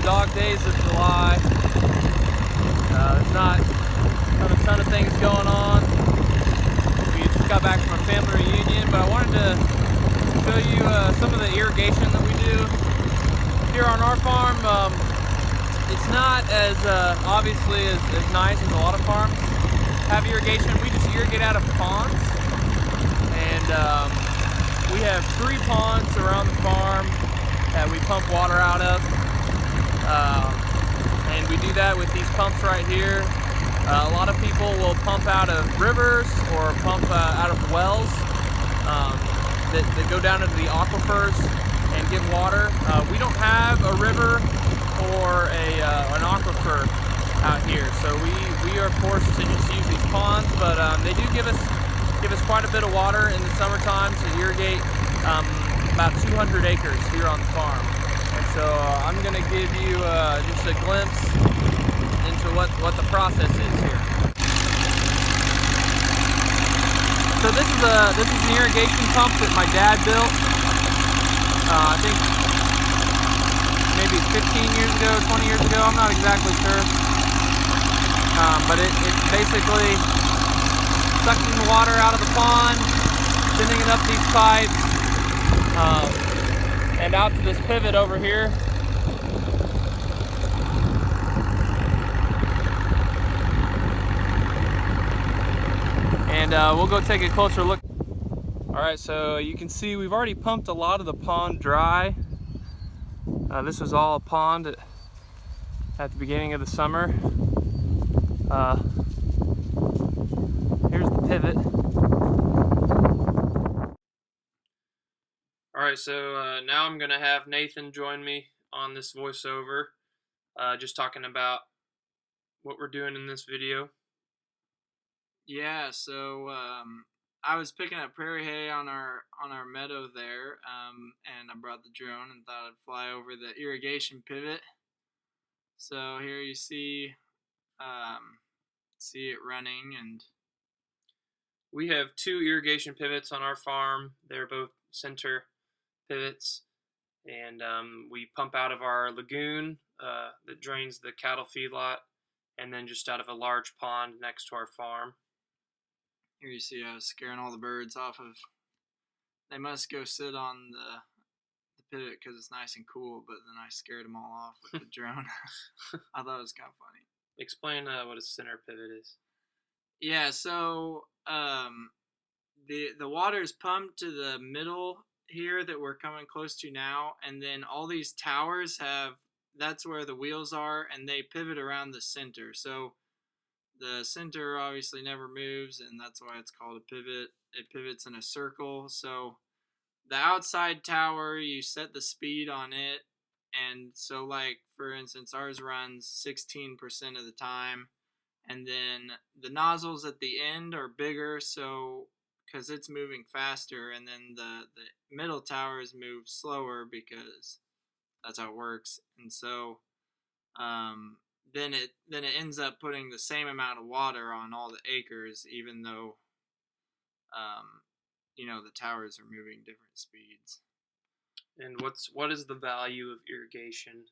dog days of July. There's not a ton of things going on. We just got back from a family reunion, but I wanted to show you some of the irrigation that we do here on our farm. It's not as obviously as nice as a lot of farms have irrigation. We just irrigate out of ponds, and we have 3 ponds around the farm that we pump water out of, and we do that with these pumps right here. A lot of people will pump out of rivers or pump out of wells that go down into the aquifers and give water. We don't have a river or an aquifer out here, so we are forced to just use these ponds, but they do give us quite a bit of water in the summertime to irrigate about 200 acres here on the farm. And so I'm going to give you just a glimpse into what the process is here. So this is an irrigation pump that my dad built. I think maybe 15 years ago, 20 years ago, I'm not exactly sure. But it's basically sucking the water out of the pond, sending it up these pipes, and out to this pivot over here. And we'll go take a closer look. Alright, so you can see we've already pumped a lot of the pond dry. This was all a pond at the beginning of the summer. Here's the pivot. Alright, so now I'm going to have Nathan join me on this voiceover, just talking about what we're doing in this video. Yeah, so I was picking up prairie hay on our meadow there, and I brought the drone and thought I'd fly over the irrigation pivot. So here you see it running, and we have 2 irrigation pivots on our farm. They're both center pivots, and we pump out of our lagoon that drains the cattle feedlot, and then just out of a large pond next to our farm. Here you see I was scaring all the birds off of. They must go sit on the pivot because it's nice and cool, but then I scared them all off with the drone. I thought it was kind of funny. Explain what a center pivot is. Yeah, so the water is pumped to the middle here that we're coming close to now, and then all these towers that's where the wheels are, and they pivot around the center. So the center obviously never moves, and that's why it's called a pivot. It pivots in a circle. So the outside tower, you set the speed on it, and so like for instance ours runs 16% of the time, and then the nozzles at the end are bigger, so because it's moving faster, and then the middle towers move slower because that's how it works. And so then it ends up putting the same amount of water on all the acres, even though the towers are moving different speeds. And what is the value of irrigation?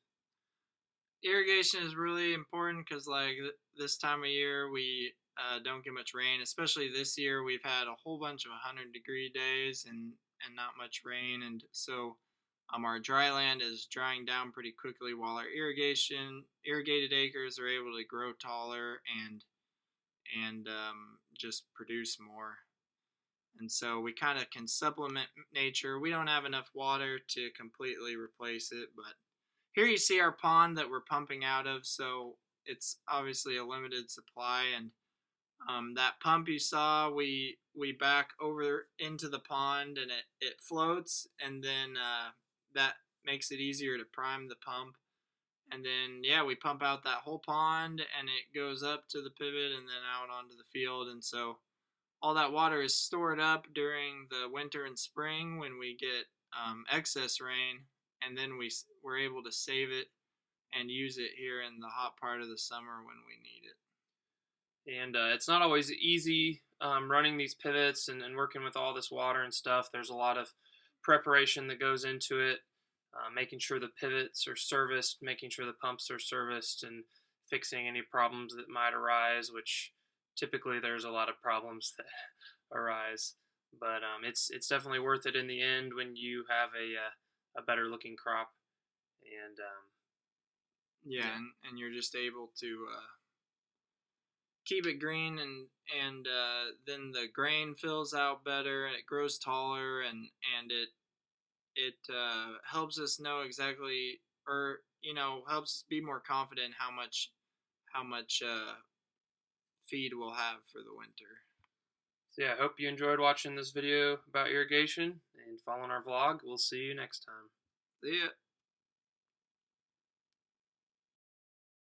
Irrigation is really important because like this time of year we don't get much rain, especially this year. We've had a whole bunch of 100-degree days and not much rain, and so our dry land is drying down pretty quickly, while our irrigated acres are able to grow taller and just produce more. And so we kind of can supplement nature. We don't have enough water to completely replace it, but here you see our pond that we're pumping out of, so it's obviously a limited supply. And that pump you saw, we back over into the pond, and it floats, and then that makes it easier to prime the pump. And then we pump out that whole pond, and it goes up to the pivot and then out onto the field. And so all that water is stored up during the winter and spring when we get excess rain, and then we're able to save it and use it here in the hot part of the summer when we need it. And it's not always easy running these pivots and working with all this water and stuff. There's a lot of preparation that goes into it. making sure the pivots are serviced, making sure the pumps are serviced, and fixing any problems that might arise, which typically there's a lot of problems that arise. But it's definitely worth it in the end when you have a better looking crop. And Yeah, and you're just able to keep it green, and then the grain fills out better and it grows taller, and it helps us know exactly, or helps us be more confident how much feed we'll have for the winter. so yeah, I hope you enjoyed watching this video about irrigation and following our vlog. We'll see you next time. See ya.